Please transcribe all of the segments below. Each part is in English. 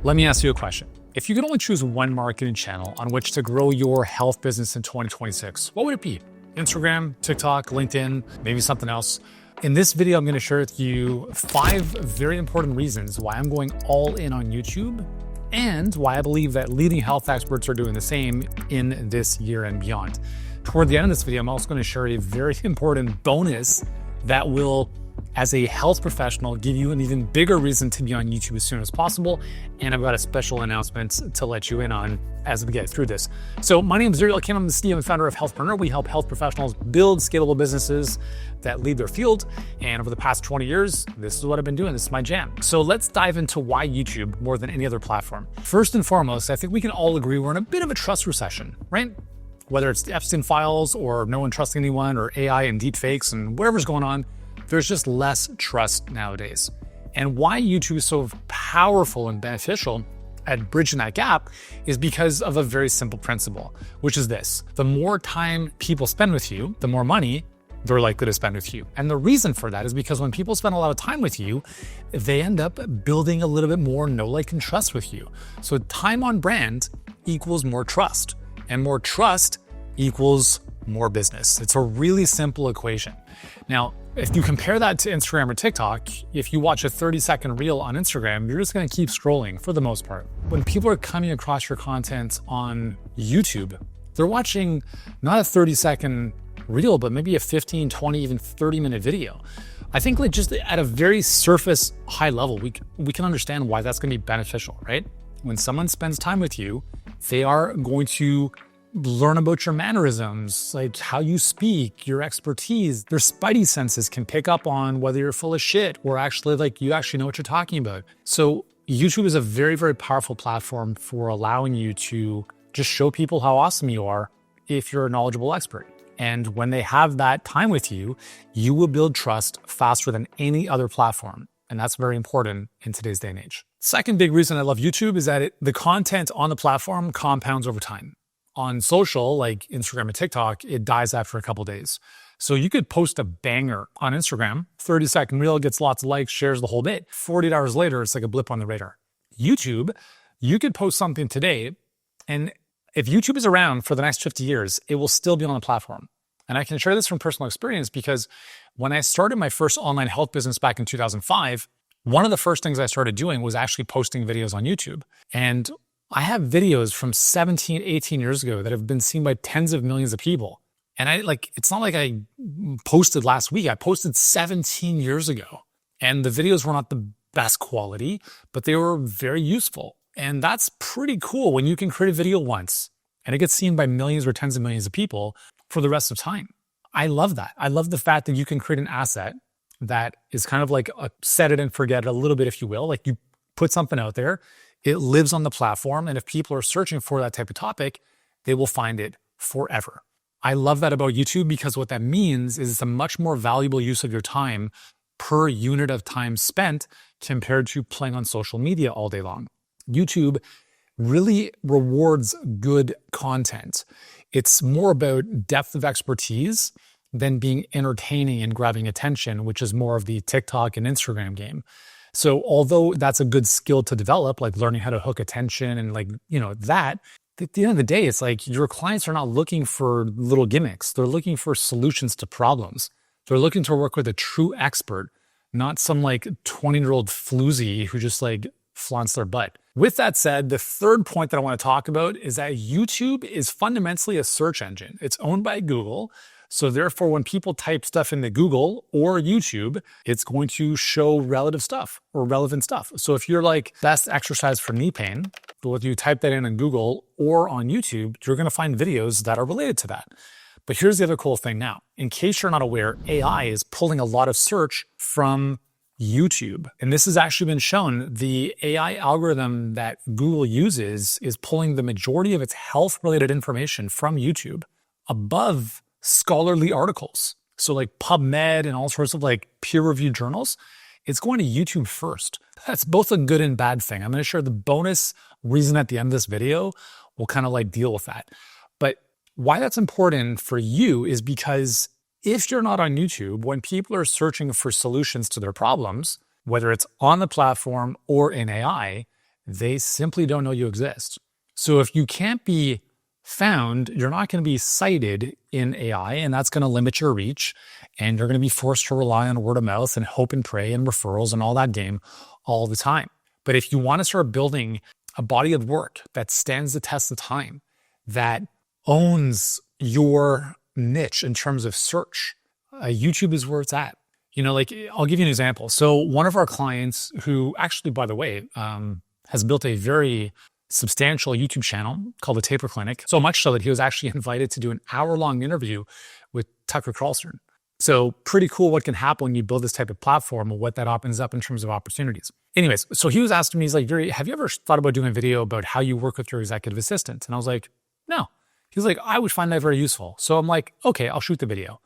Let me ask you a question. If you could only choose one marketing channel on which to grow your health business in 2026, what would it be? Instagram, TikTok, LinkedIn, maybe something else? In this video, I'm going to share with you 5 very important reasons why I'm going all in on YouTube and why I believe that leading health experts are doing the same in this year and beyond. Toward the end of this video, I'm also going to share a very important bonus that will, as a health professional, give you an even bigger reason to be on YouTube as soon as possible. And I've got a special announcement to let you in on as we get through this. So my name is Ariel Kim. I'm the CEO and founder of Healthpreneur. We help health professionals build scalable businesses that lead their field. And over the past 20 years, this is what I've been doing. This is my jam. So let's dive into why YouTube more than any other platform. First and foremost, I think we can all agree we're in a bit of a trust recession, right? Whether it's the Epstein files or no one trusting anyone or AI and deepfakes and whatever's going on, there's just less trust nowadays. And why YouTube is so powerful and beneficial at bridging that gap is because of a very simple principle, which is this: the more time people spend with you, the more money they're likely to spend with you. And the reason for that is because when people spend a lot of time with you, they end up building a little bit more know, like, and trust with you. So time on brand equals more trust, and more trust equals more business. It's a really simple equation. Now, if you compare that to Instagram or TikTok, if you watch a 30-second reel on Instagram, you're just going to keep scrolling for the most part. When people are coming across your content on YouTube, they're watching not a 30-second reel, but maybe a 15, 20, even 30-minute video. I think, like, just at a very surface high level, we can understand why that's going to be beneficial, right? When someone spends time with you, they are going to learn about your mannerisms, like how you speak, your expertise. Their spidey senses can pick up on whether you're full of shit or actually, like, you actually know what you're talking about. So YouTube is a very, very powerful platform for allowing you to just show people how awesome you are if you're a knowledgeable expert. And when they have that time with you, you will build trust faster than any other platform. And that's very important in today's day and age. Second big reason I love YouTube is that the content on the platform compounds over time. On social, like Instagram and TikTok, it dies after a couple of days. So you could post a banger on Instagram, 30-second reel, gets lots of likes, shares the whole bit. 48 hours later, it's like a blip on the radar. YouTube, you could post something today, and if YouTube is around for the next 50 years, it will still be on the platform. And I can share this from personal experience because when I started my first online health business back in 2005, one of the first things I started doing was actually posting videos on YouTube. And I have videos from 17, 18 years ago that have been seen by tens of millions of people. And it's not like I posted last week. I posted 17 years ago. And the videos were not the best quality, but they were very useful. And that's pretty cool when you can create a video once and it gets seen by millions or tens of millions of people for the rest of time. I love that. I love the fact that you can create an asset that is kind of like a set it and forget it a little bit, if you will. Like, you put something out there, it lives on the platform, and if people are searching for that type of topic, they will find it forever. I love that about YouTube because what that means is it's a much more valuable use of your time per unit of time spent compared to playing on social media all day long. YouTube really rewards good content. It's more about depth of expertise than being entertaining and grabbing attention, which is more of the TikTok and Instagram game. So although that's a good skill to develop, like learning how to hook attention and that, at the end of the day, it's like your clients are not looking for little gimmicks. They're looking for solutions to problems. They're looking to work with a true expert, not some 20-year-old floozy who just flaunts their butt. With that said, the third point that I want to talk about is that YouTube is fundamentally a search engine. It's owned by Google. So therefore, when people type stuff into Google or YouTube, it's going to show relative stuff or relevant stuff. So if you're best exercise for knee pain, whether you type that in Google or on YouTube, you're going to find videos that are related to that. But here's the other cool thing now. In case you're not aware, AI is pulling a lot of search from YouTube. And this has actually been shown. The AI algorithm that Google uses is pulling the majority of its health-related information from YouTube above scholarly articles. So PubMed and all sorts of peer-reviewed journals, it's going to YouTube first. That's both a good and bad thing. I'm going to share the bonus reason at the end of this video. We'll kind of deal with that. But why that's important for you is because if you're not on YouTube, when people are searching for solutions to their problems, whether it's on the platform or in AI, They simply don't know you exist. So if you can't be found, you're not going to be cited in AI, and that's going to limit your reach. And you're going to be forced to rely on word of mouth and hope and pray and referrals and all that game all the time. But if you want to start building a body of work that stands the test of time, that owns your niche in terms of search, YouTube is where it's at. Like I'll give you an example. So one of our clients who actually, by the way, has built a very substantial YouTube channel called The Taper Clinic, so much so that he was actually invited to do an hour-long interview with Tucker Carlson. So pretty cool what can happen when you build this type of platform and what that opens up in terms of opportunities. Anyways, so he was asking me, he's like, Yuri, have you ever thought about doing a video about how you work with your executive assistant? And I was like, no. He was like, I would find that very useful. So I'm like, okay, I'll shoot the video.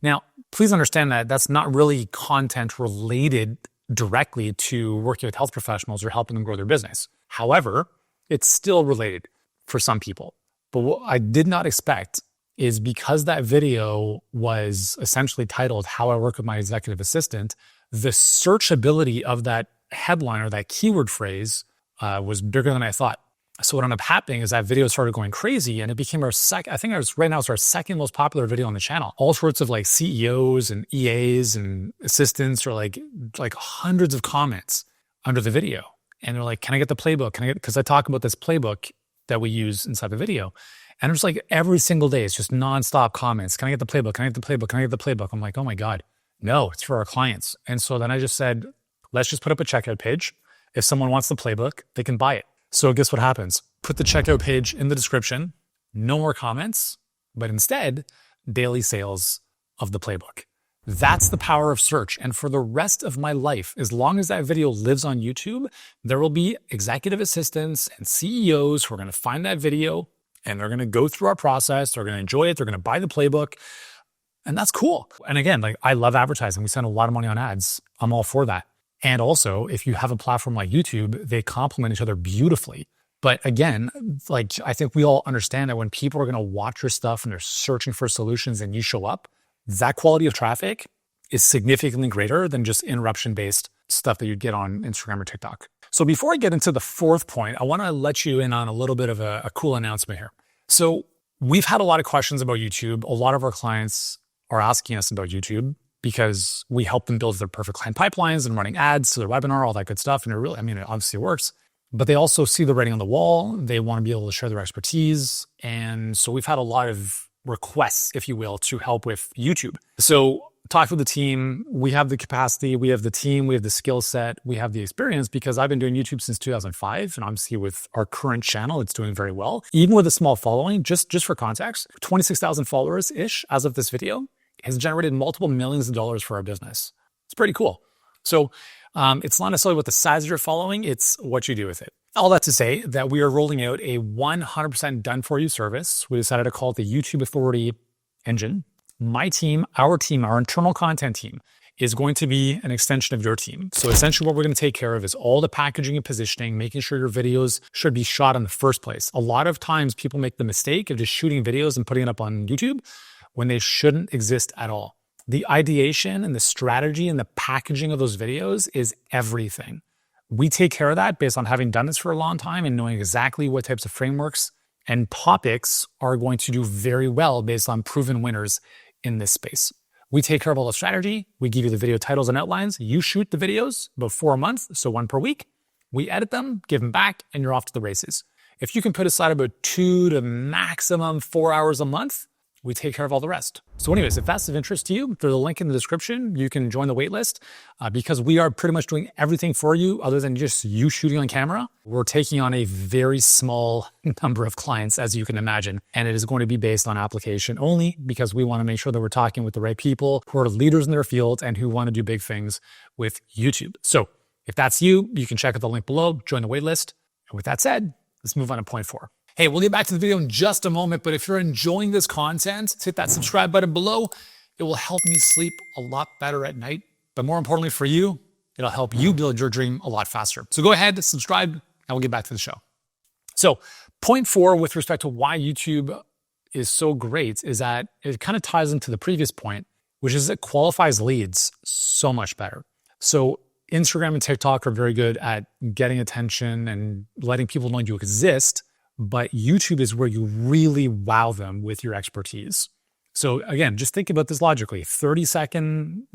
Now, please understand that that's not really content related directly to working with health professionals or helping them grow their business. However, it's still related for some people. But what I did not expect is because that video was essentially titled How I Work with My Executive Assistant, the searchability of that headline or that keyword phrase was bigger than I thought. So what ended up happening is that video started going crazy and it became our right now it's our second most popular video on the channel. All sorts of like CEOs and EAs and assistants are like hundreds of comments under the video. And they're like, can I get the playbook? Because I talk about this playbook that we use inside the video. And it's like every single day, it's just nonstop comments. Can I get the playbook? Can I get the playbook? Can I get the playbook? I'm like, oh my God, no, it's for our clients. And so then I just said, let's just put up a checkout page. If someone wants the playbook, they can buy it. So guess what happens? Put the checkout page in the description, no more comments, but instead, daily sales of the playbook. That's the power of search. And for the rest of my life, as long as that video lives on YouTube, there will be executive assistants and CEOs who are going to find that video and they're going to go through our process. They're going to enjoy it. They're going to buy the playbook. And that's cool. And again, like I love advertising. We spend a lot of money on ads. I'm all for that. And also, if you have a platform like YouTube, they complement each other beautifully. But again, like I think we all understand that when people are going to watch your stuff and they're searching for solutions and you show up, that quality of traffic is significantly greater than just interruption-based stuff that you'd get on Instagram or TikTok. So before I get into the fourth point, I want to let you in on a little bit of a cool announcement here. So we've had a lot of questions about YouTube. A lot of our clients are asking us about YouTube because we help them build their perfect client pipelines and running ads to their webinar, all that good stuff. And it really, it obviously works. But they also see the writing on the wall. They want to be able to share their expertise. And so we've had a lot of requests, if you will, to help with YouTube. So talk with the team. We have the capacity, we have the team, we have the skill set, we have the experience because I've been doing YouTube since 2005. And obviously with our current channel, it's doing very well. Even with a small following, just for context, 26,000 followers-ish as of this video has generated multiple millions of dollars for our business. It's pretty cool. So it's not necessarily what the size of your following, it's what you do with it. All that to say that we are rolling out a 100% done-for-you service. We decided to call it the YouTube Authority Engine. My team, our internal content team, is going to be an extension of your team. So essentially what we're going to take care of is all the packaging and positioning, making sure your videos should be shot in the first place. A lot of times people make the mistake of just shooting videos and putting it up on YouTube when they shouldn't exist at all. The ideation and the strategy and the packaging of those videos is everything. We take care of that based on having done this for a long time and knowing exactly what types of frameworks and topics are going to do very well based on proven winners in this space. We take care of all the strategy. We give you the video titles and outlines. You shoot the videos about 4 a month, so 1 per week. We edit them, give them back, and you're off to the races. If you can put aside about 2 to maximum 4 hours a month, we take care of all the rest. So anyways, if that's of interest to you, there's a link in the description. You can join the waitlist because we are pretty much doing everything for you other than just you shooting on camera. We're taking on a very small number of clients, as you can imagine, and it is going to be based on application only because we want to make sure that we're talking with the right people who are leaders in their field and who want to do big things with YouTube. So if that's you, you can check out the link below, join the waitlist. And with that said, let's move on to point 4. Hey, we'll get back to the video in just a moment, but if you're enjoying this content, hit that subscribe button below. It will help me sleep a lot better at night. But more importantly for you, it'll help you build your dream a lot faster. So go ahead, subscribe, and we'll get back to the show. So point 4 with respect to why YouTube is so great is that it kind of ties into the previous point, which is it qualifies leads so much better. So Instagram and TikTok are very good at getting attention and letting people know you exist, but YouTube is where you really wow them with your expertise. So again, just think about this logically. 30-second,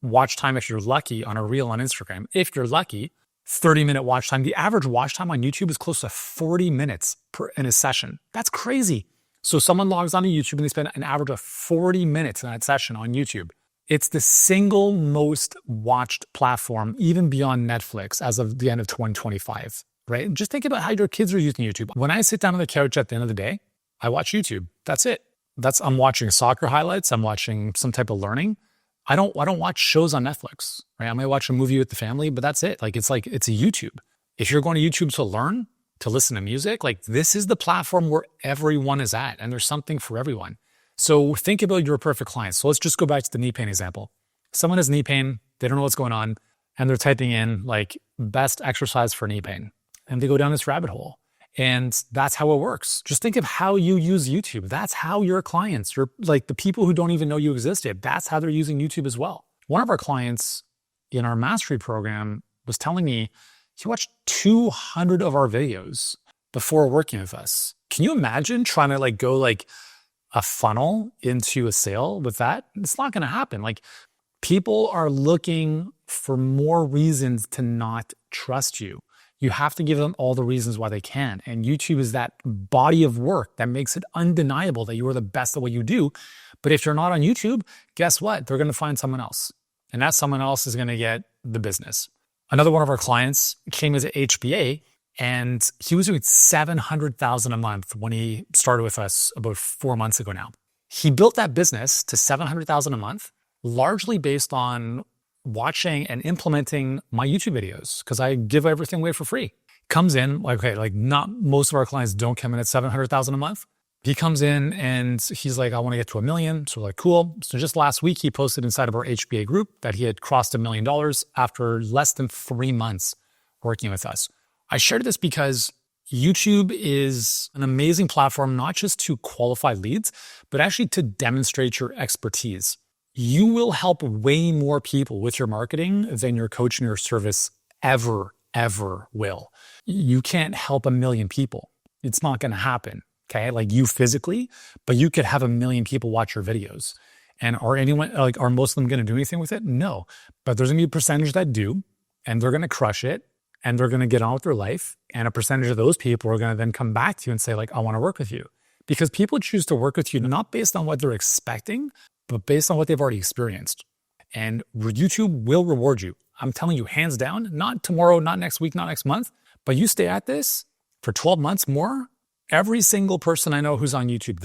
watch time if you're lucky on a reel on Instagram. If you're lucky, 30-minute watch time. The average watch time on YouTube is close to 40 minutes in a session. That's crazy. So someone logs on to YouTube and they spend an average of 40 minutes in that session on YouTube. It's the single most watched platform, even beyond Netflix, as of the end of 2025, right? And just think about how your kids are using YouTube. When I sit down on the couch at the end of the day, I watch YouTube. That's it. I'm watching soccer highlights. I'm watching some type of learning. I don't watch shows on Netflix, right? I might watch a movie with the family, but that's it. It's a YouTube. If you're going to YouTube to learn, to listen to music, this is the platform where everyone is at, and there's something for everyone. So think about your perfect client. So let's just go back to the knee pain example. Someone has knee pain, they don't know what's going on, and they're typing in best exercise for knee pain. And they go down this rabbit hole. And that's how it works. Just think of how you use YouTube. That's how your clients, the people who don't even know you existed, that's how they're using YouTube as well. One of our clients in our mastery program was telling me he watched 200 of our videos before working with us. Can you imagine trying to go a funnel into a sale with that? It's not going to happen. People are looking for more reasons to not trust you. You have to give them all the reasons why they can. And YouTube is that body of work that makes it undeniable that you are the best at what you do. But if you're not on YouTube, guess what? They're going to find someone else. And that someone else is going to get the business. Another one of our clients came as an HBA, and he was doing $700,000 a month when he started with us about 4 months ago now. He built that business to $700,000 a month, largely based on watching and implementing my YouTube videos, because I give everything away for free. Comes in, not most of our clients don't come in at $700,000 a month. He comes in and he's like, I want to get to $1 million. So we're like, cool. So just last week, he posted inside of our HBA group that he had crossed $1 million after less than 3 months working with us. I shared this because YouTube is an amazing platform, not just to qualify leads, but actually to demonstrate your expertise. You will help way more people with your marketing than your coach and your service ever will. You can't help 1 million people. It's not going to happen. Okay. You physically, but you could have 1 million people watch your videos. And are most of them going to do anything with it? No, but there's going to be a percentage that do, and they're going to crush it, and they're going to get on with their life. And a percentage of those people are going to then come back to you and say I want to work with you, because people choose to work with you not based on what they're expecting, but based on what they've already experienced. And YouTube will reward you. I'm telling you, hands down, not tomorrow, not next week, not next month, but you stay at this for 12 months more. Every single person I know who's on YouTube,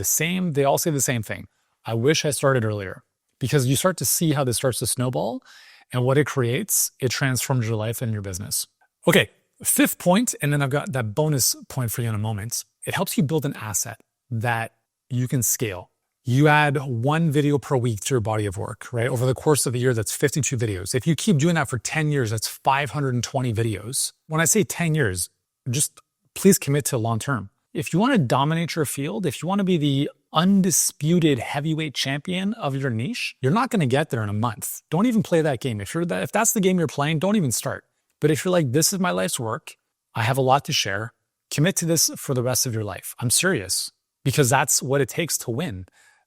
they all say the same thing. I wish I started earlier, because you start to see how this starts to snowball, and what it creates, it transforms your life and your business. Okay, 5th point, and then I've got that bonus point for you in a moment. It helps you build an asset that you can scale. You add 1 video per week to your body of work, right? Over the course of the year, that's 52 videos. If you keep doing that for 10 years, that's 520 videos. When I say 10 years, just please commit to long term. If you want to dominate your field, if you want to be the undisputed heavyweight champion of your niche, you're not going to get there in a month. Don't even play that game. If that's the game you're playing, don't even start. But if you're like, this is my life's work, I have a lot to share, commit to this for the rest of your life. I'm serious, because that's what it takes to win.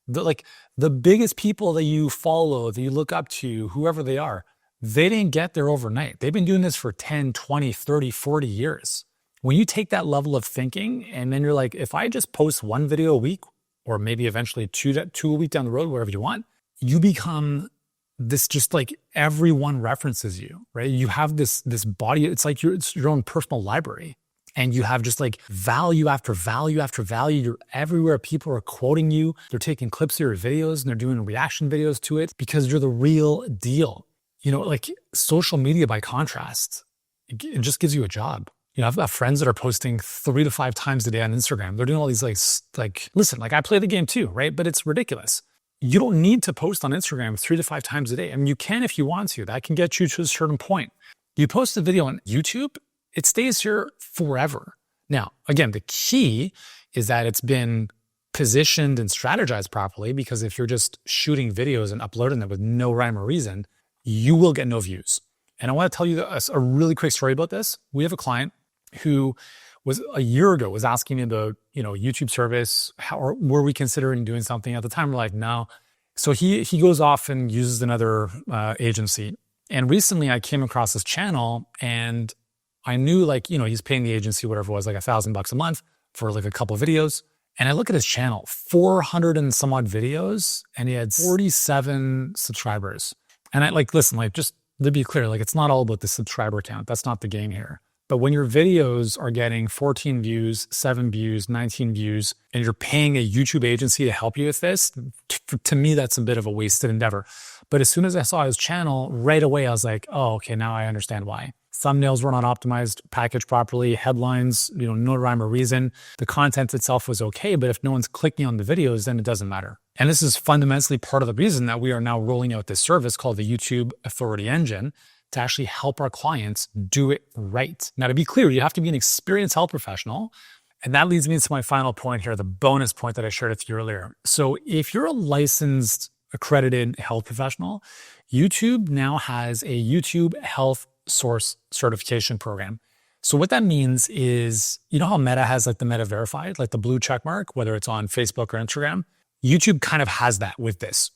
The biggest people that you follow, that you look up to, whoever they are, they didn't get there overnight. They've been doing this for 10, 20, 30, 40 years. When you take that level of thinking, and then you're like, if I just post 1 video a week, or maybe eventually two a week down the road, wherever you want, you become this, just everyone references you, right? You have this body, it's your own personal library. And you have just value after value after value. You're everywhere. People are quoting you. They're taking clips of your videos and they're doing reaction videos to it, because you're the real deal. Social media, by contrast, it just gives you a job. I've got friends that are posting 3 to 5 times a day on Instagram. They're doing all these listen, I play the game too, right? But it's ridiculous. You don't need to post on Instagram 3 to 5 times a day. I mean, you can if you want to. That can get you to a certain point. You post a video on YouTube, it stays here forever. Now, again, the key is that it's been positioned and strategized properly, because if you're just shooting videos and uploading them with no rhyme or reason, you will get no views. And I want to tell you a really quick story about this. We have a client who was a year ago was asking me about, YouTube service, or were we considering doing something? At the time, we're like, no. So he goes off and uses another agency. And recently I came across this channel and I knew he's paying the agency, whatever it was, like $1,000 a month for like a couple of videos. And I look at his channel, 400 and some odd videos, and he had 47 subscribers. And I listen, just to be clear, it's not all about the subscriber count. That's not the game here. But when your videos are getting 14 views, 7 views, 19 views, and you're paying a YouTube agency to help you with this, to me, that's a bit of a wasted endeavor. But as soon as I saw his channel, right away, I was like, oh, okay, now I understand why. Thumbnails were not optimized, packaged properly, headlines, no rhyme or reason. The content itself was okay, but if no one's clicking on the videos, then it doesn't matter. And this is fundamentally part of the reason that we are now rolling out this service called the YouTube Authority Engine to actually help our clients do it right. Now, to be clear, you have to be an experienced health professional. And that leads me to my final point here, the bonus point that I shared with you earlier. So if you're a licensed, accredited health professional, YouTube now has a YouTube Health Source certification program. So what that means is, how Meta has the Meta Verified, the blue check mark, whether it's on Facebook or Instagram, YouTube kind of has that with this.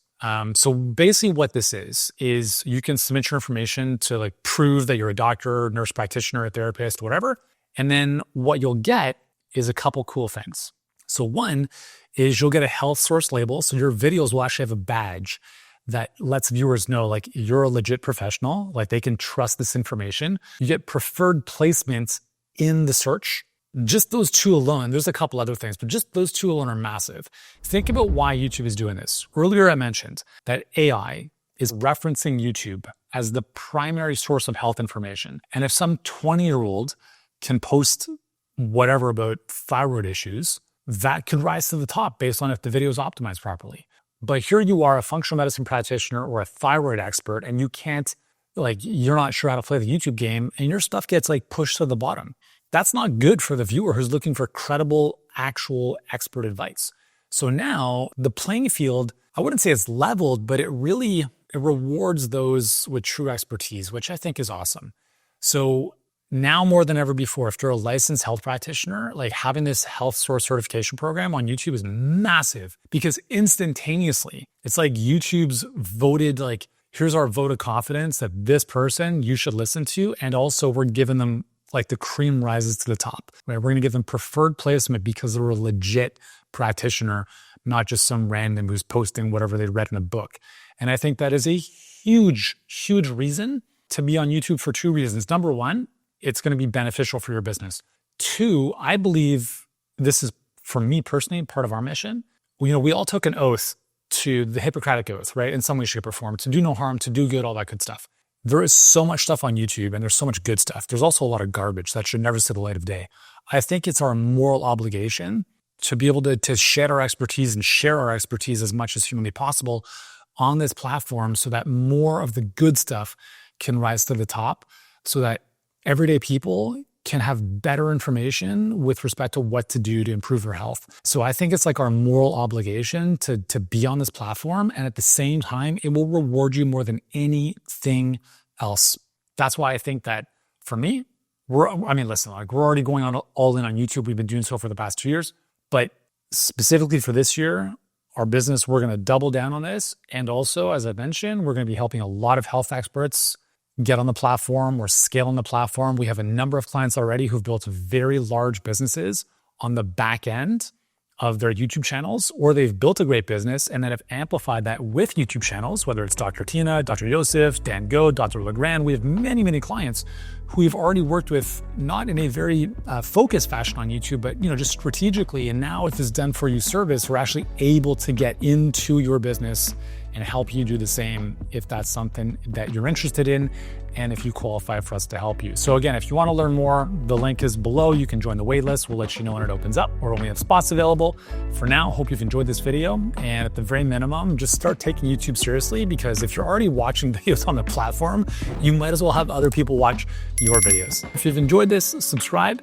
So basically what this is you can submit your information to prove that you're a doctor, nurse practitioner, a therapist, whatever. And then what you'll get is a couple cool things. So one is you'll get a health source label. So your videos will actually have a badge that lets viewers know you're a legit professional, they can trust this information. You get preferred placements in the search. Just those two alone, there's a couple other things, but just those two alone are massive. Think about why YouTube is doing this. Earlier I mentioned that AI is referencing YouTube as the primary source of health information. And if some 20-year-old can post whatever about thyroid issues, that could rise to the top based on if the video is optimized properly. But here you are, a functional medicine practitioner or a thyroid expert, and you can't, you're not sure how to play the YouTube game, and your stuff gets pushed to the bottom. That's not good for the viewer who's looking for credible, actual expert advice. So now the playing field, I wouldn't say it's leveled, but it rewards those with true expertise, which I think is awesome. So now more than ever before, if you're a licensed health practitioner, having this health source certification program on YouTube is massive because instantaneously, it's YouTube's voted, here's our vote of confidence that this person you should listen to. And also we're giving them the cream rises to the top, right? We're going to give them preferred placement because they're a legit practitioner, not just some random who's posting whatever they read in a book. And I think that is a huge, huge reason to be on YouTube for two reasons. Number one, it's going to be beneficial for your business. Two, I believe this is, for me personally, part of our mission. We all took an oath to the Hippocratic Oath, right? In some way, shape, or form, to do no harm, to do good, all that good stuff. There is so much stuff on YouTube and there's so much good stuff. There's also a lot of garbage that should never see the light of day. I think it's our moral obligation to be able to shed our expertise and share our expertise as much as humanly possible on this platform so that more of the good stuff can rise to the top so that everyday people can have better information with respect to what to do to improve their health. So I think it's our moral obligation to be on this platform. And at the same time, it will reward you more than anything else. That's why I think that for me, we're already going on all in on YouTube. We've been doing so for the past 2 years, but specifically for this year, our business, we're going to double down on this. And also, as I mentioned, we're going to be helping a lot of health experts get on the platform. We're scaling the platform. We have a number of clients already who've built very large businesses on the back end of their YouTube channels, or they've built a great business and then have amplified that with YouTube channels, whether it's Dr. Tina, Dr. Joseph, Dan Go, Dr. Legrand. We have many, many clients who we've already worked with, not in a very focused fashion on YouTube, but just strategically. And now with this done for you service, we're actually able to get into your business and help you do the same if that's something that you're interested in and if you qualify for us to help you. So again, if you want to learn more, the link is below. You can join the wait list. We'll let you know when it opens up or when we have spots available. For now, hope you've enjoyed this video. And at the very minimum, just start taking YouTube seriously, because if you're already watching videos on the platform, you might as well have other people watch your videos. If you've enjoyed this, subscribe.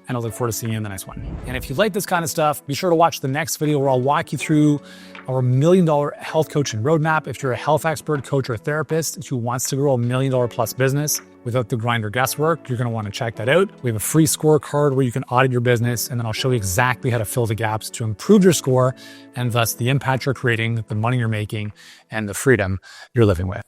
and I look forward to seeing you in the next one. And if you like this kind of stuff, be sure to watch the next video where I'll walk you through our $1 million health coaching roadmap. If you're a health expert, coach, or therapist who wants to grow $1 million plus business without the grind or guesswork, you're going to want to check that out. We have a free scorecard where you can audit your business, and then I'll show you exactly how to fill the gaps to improve your score and thus the impact you're creating, the money you're making, and the freedom you're living with.